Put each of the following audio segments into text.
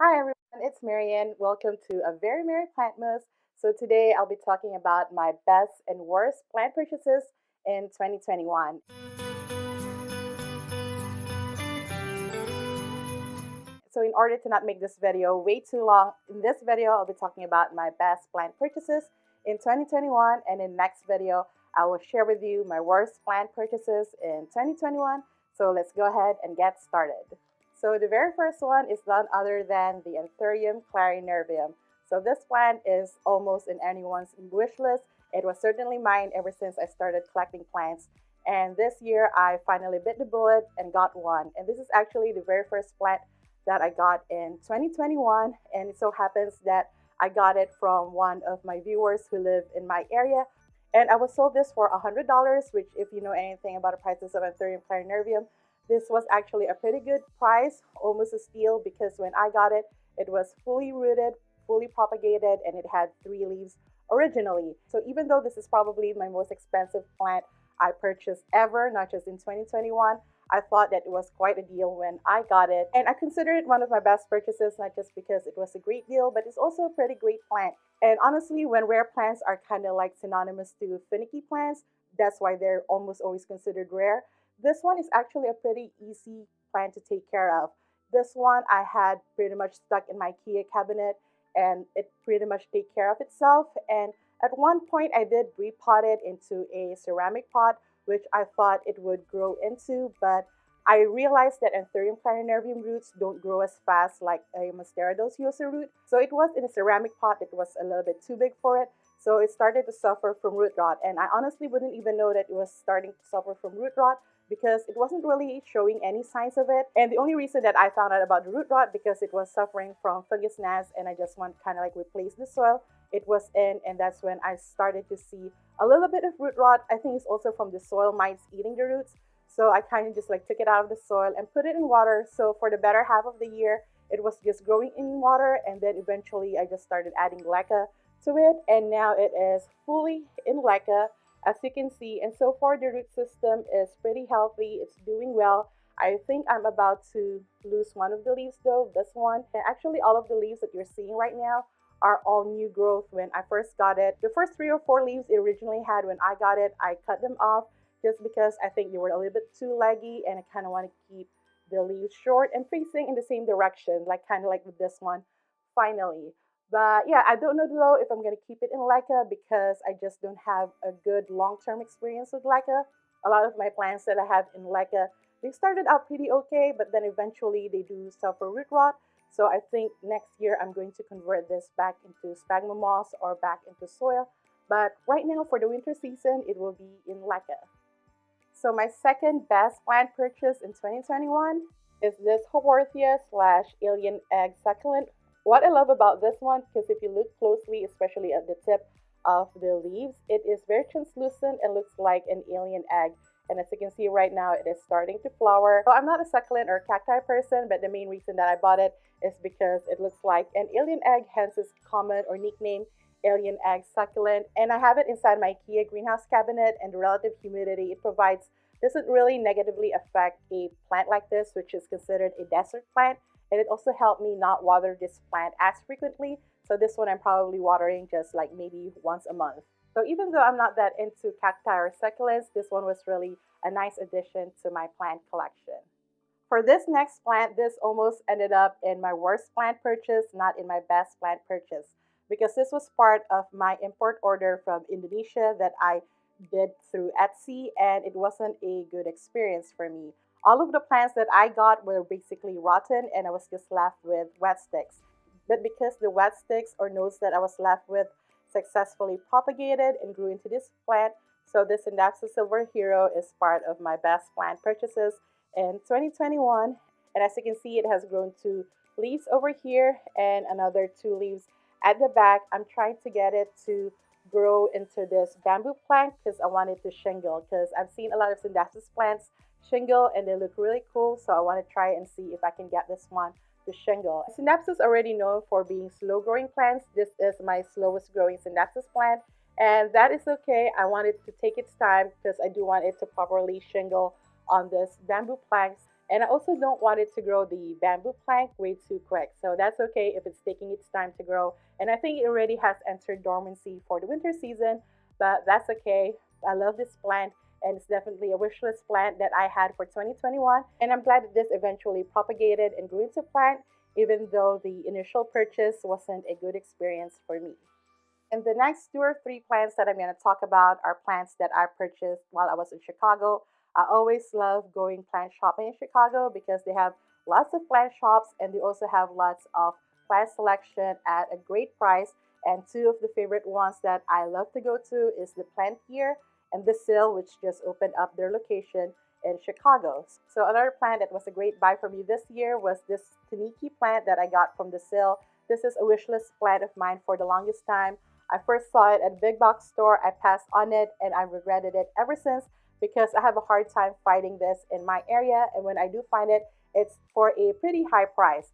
Hi everyone, it's Marian. Welcome to a very merry Plantmas. So today I'll be talking about my best and worst plant purchases in 2021. So in order to not make this video way too long, in this video I'll be talking about my best plant purchases in 2021, and in next video I will share with you my worst plant purchases in 2021. So let's go ahead and get started. So the very first one is none other than the anthurium clarinervium. So this plant is almost in anyone's wish list. It was certainly mine ever since I started collecting plants. And this year I finally bit the bullet and got one. And this is actually the very first plant that I got in 2021. And it so happens that I got it from one of my viewers who live in my area. And I was sold this for $100, which, if you know anything about the prices of anthurium clarinervium, this was actually a pretty good price, almost a steal, because when I got it, it was fully rooted, fully propagated, and it had 3 leaves originally. So even though this is probably my most expensive plant I purchased ever, not just in 2021, I thought that it was quite a deal when I got it. And I consider it one of my best purchases, not just because it was a great deal, but it's also a pretty great plant. And honestly, when rare plants are kind of like synonymous to finicky plants, that's why they're almost always considered rare. This one is actually a pretty easy plant to take care of. This one I had pretty much stuck in my IKEA cabinet, and it pretty much take care of itself. And at one point I did repot it into a ceramic pot, which I thought it would grow into, but I realized that anthurium clarinervium roots don't grow as fast like a Monstera deliciosa root. So it was in a ceramic pot that was a little bit too big for it. So it started to suffer from root rot. And I honestly wouldn't even know that it was starting to suffer from root rot because it wasn't really showing any signs of it. And the only reason that I found out about the root rot because it was suffering from fungus gnats, and I just want to kind of like replace the soil it was in, and that's when I started to see a little bit of root rot. I think it's also from the soil mites eating the roots. So I kind of just like took it out of the soil and put it in water. So for the better half of the year, it was just growing in water, and then eventually I just started adding leca to it, and now it is fully in leca, as you can see. And so far the root system is pretty healthy, it's doing well. I think I'm about to lose one of the leaves though, this one. And actually all of the leaves that you're seeing right now are all new growth. When I first got it, the first 3 or 4 leaves it originally had when I got it, I cut them off just because I think they were a little bit too leggy, and I kind of want to keep the leaves short and facing in the same direction, like kind of like with this one finally. But yeah, I don't know though if I'm going to keep it in leca because I just don't have a good long-term experience with leca. A lot of my plants that I have in leca, they started out pretty okay, but then eventually they do suffer root rot. So I think next year I'm going to convert this back into sphagnum moss or back into soil. But right now for the winter season, it will be in leca. So my second best plant purchase in 2021 is this haworthia slash alien egg succulent. What I love about this one, because if you look closely, especially at the tip of the leaves, it is very translucent and looks like an alien egg. And as you can see right now, it is starting to flower. So I'm not a succulent or cacti person, but the main reason that I bought it is because it looks like an alien egg, hence its common or nickname alien egg succulent. And I have it inside my IKEA greenhouse cabinet, and the relative humidity it provides doesn't really negatively affect a plant like this, which is considered a desert plant. And it also helped me not water this plant as frequently. So this one I'm probably watering just like maybe once a month. So even though I'm not that into cacti or succulents, this one was really a nice addition to my plant collection. For this next plant, this almost ended up in my worst plant purchase, not in my best plant purchase, because this was part of my import order from Indonesia that I did through Etsy, and it wasn't a good experience for me. All of the plants that I got were basically rotten, and I was just left with wet sticks. But because the wet sticks or nodes that I was left with successfully propagated and grew into this plant, so this Syngonium Silver Hero is part of my best plant purchases in 2021. And as you can see, it has grown 2 leaves over here and another 2 leaves at the back. I'm trying to get it to grow into this bamboo plant because I want it to shingle, because I've seen a lot of Syngonium plants shingle and they look really cool. So I want to try and see if I can get this one to shingle. Syngonium is already known for being slow growing plants. This is my slowest growing Syngonium plant, and that is okay. I want it to take its time because I do want it to properly shingle on this bamboo planks. And I also don't want it to grow the bamboo plank way too quick. So that's okay if it's taking its time to grow. And I think it already has entered dormancy for the winter season, but that's okay. I love this plant, and it's definitely a wish list plant that I had for 2021. And I'm glad that this eventually propagated and grew into plant, even though the initial purchase wasn't a good experience for me. And the next 2 or 3 plants that I'm going to talk about are plants that I purchased while I was in Chicago. I always love going plant shopping in Chicago because they have lots of plant shops and they also have lots of plant selection at a great price. And 2 of the favorite ones that I love to go to is the Plantiful and the Sill, which just opened up their location in Chicago. So another plant that was a great buy for me this year was this tineke plant that I got from the Sill. This is a wish list plant of mine for the longest time. I first saw it at a big box store. I passed on it and I regretted it ever since because I have a hard time finding this in my area. And when I do find it, it's for a pretty high price.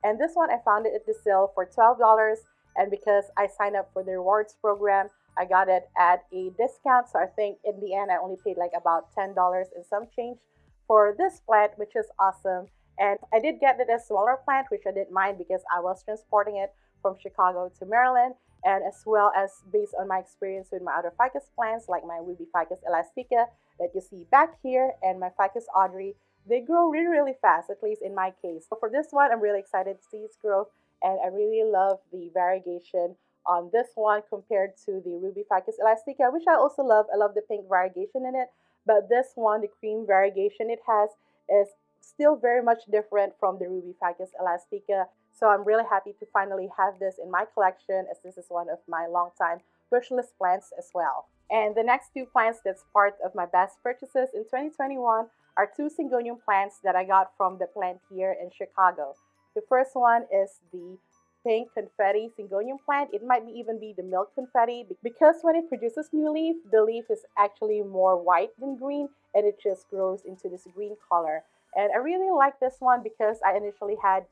And this one, I found it at the Sill for $12. And because I signed up for the rewards program, I got it at a discount. So I think in the end, I only paid like about $10 and some change for this plant, which is awesome. And I did get it as a smaller plant, which I didn't mind because I was transporting it from Chicago to Maryland. And as well as based on my experience with my other ficus plants, like my Ruby ficus elastica that you see back here and my ficus audrey, they grow really, really fast, at least in my case. So for this one, I'm really excited to see its growth, and I really love the variegation on this one compared to the Ruby ficus elastica, which I also love. I love the pink variegation in it, but this one, the cream variegation it has, is still very much different from the Ruby ficus elastica. So I'm really happy to finally have this in my collection, as this is one of my longtime wish list plants as well. And the next 2 plants that's part of my best purchases in 2021 are 2 syngonium plants that I got from the plant here in Chicago. The first one is the pink confetti syngonium plant. It might even be the milk confetti because when it produces new leaf, the leaf is actually more white than green and it just grows into this green color. And I really like this one because I initially had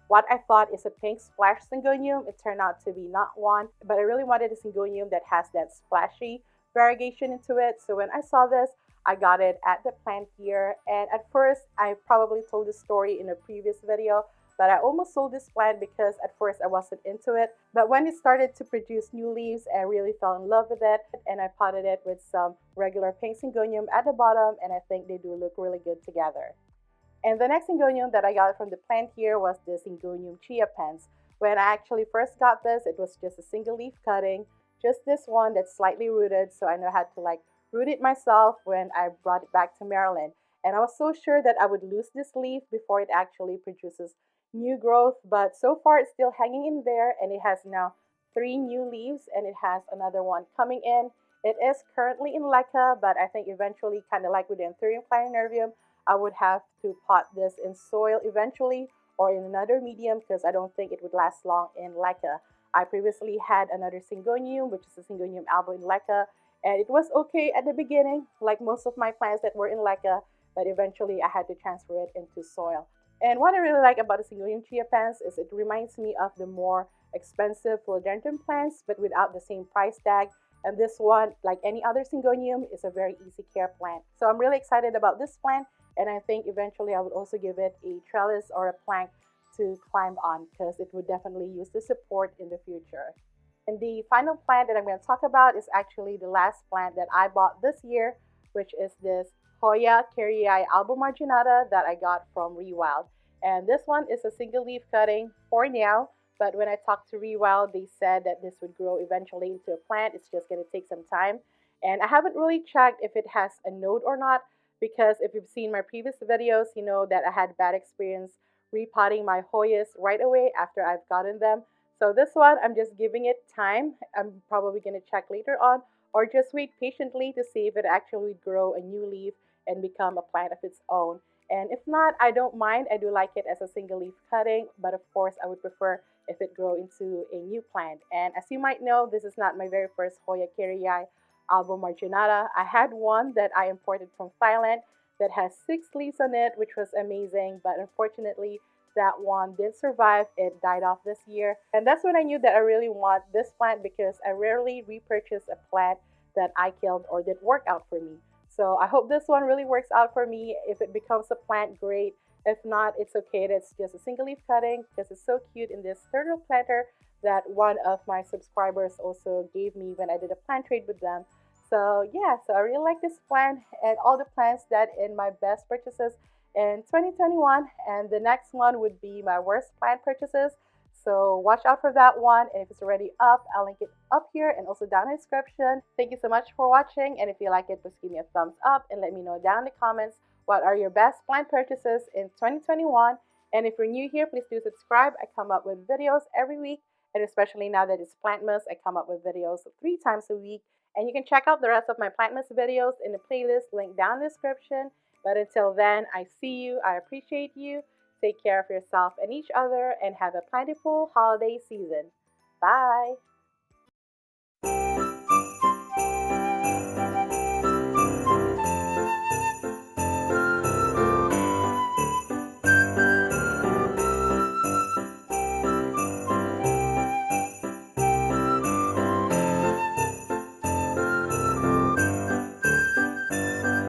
what I thought is a pink splash syngonium. It turned out to be not one, but I really wanted a syngonium that has that splashy variegation into it. So when I saw this, I got it at the plant here. And at first, I probably told the story in a previous video, but I almost sold this plant because at first I wasn't into it. But when it started to produce new leaves, I really fell in love with it. And I potted it with some regular pink syngonium at the bottom, and I think they do look really good together. And the next syngonium that I got from the plant here was the syngonium chiapense. When I actually first got this, it was just a single leaf cutting, just this one that's slightly rooted, so I know how to root it myself when I brought it back to Maryland. And I was so sure that I would lose this leaf before it actually produces new growth, but so far it's still hanging in there, and it has now 3 new leaves, and it has another one coming in. It is currently in leca, but I think eventually, kind of like with the anthurium clarinervium, I would have to pot this in soil eventually or in another medium because I don't think it would last long in leca. I previously had another syngonium, which is a syngonium albo in leca, and it was okay at the beginning, like most of my plants that were in leca, but eventually I had to transfer it into soil. And what I really like about the syngonium chiapense is it reminds me of the more expensive philodendron plants, but without the same price tag. And this one, like any other syngonium, is a very easy care plant. So I'm really excited about this plant, and I think eventually I would also give it a trellis or a plank to climb on because it would definitely use the support in the future. And the final plant that I'm going to talk about is actually the last plant that I bought this year, which is this Hoya kerrii albo marginata that I got from Rewild. And this one is a single leaf cutting for now, but when I talked to Rewild, they said that this would grow eventually into a plant. It's just going to take some time. And I haven't really checked if it has a node or not, because if you've seen my previous videos, you know that I had bad experience repotting my Hoyas right away after I've gotten them. So this one, I'm just giving it time. I'm probably going to check later on or just wait patiently to see if it actually would grow a new leaf and become a plant of its own. And if not, I don't mind. I do like it as a single leaf cutting, but of course I would prefer if it grow into a new plant. And as you might know, this is not my very first Hoya kerrii albo marginata. I had one that I imported from Thailand that has 6 leaves on it, which was amazing, but unfortunately that one didn't survive. It died off this year, and that's when I knew that I really want this plant because I rarely repurchase a plant that I killed or did work out for me. So I hope this one really works out for me. If it becomes a plant, great. If not, it's okay. It's just a single leaf cutting because it's so cute in this turtle planter that one of my subscribers also gave me when I did a plant trade with them. So yeah, so I really like this plant and all the plants that in my best purchases in 2021. And the next one would be my worst plant purchases. So watch out for that one. And if it's already up, I'll link it up here and also down in the description. Thank you so much for watching. And if you like it, please give me a thumbs up and let me know down in the comments what are your best plant purchases in 2021. And if you're new here, please do subscribe. I come up with videos every week. And especially now that it's Plantmas, I come up with videos 3 times a week. And you can check out the rest of my Plantmas videos in the playlist linked down in the description. But until then, I see you. I appreciate you. Take care of yourself and each other and have a plentiful holiday season. Bye!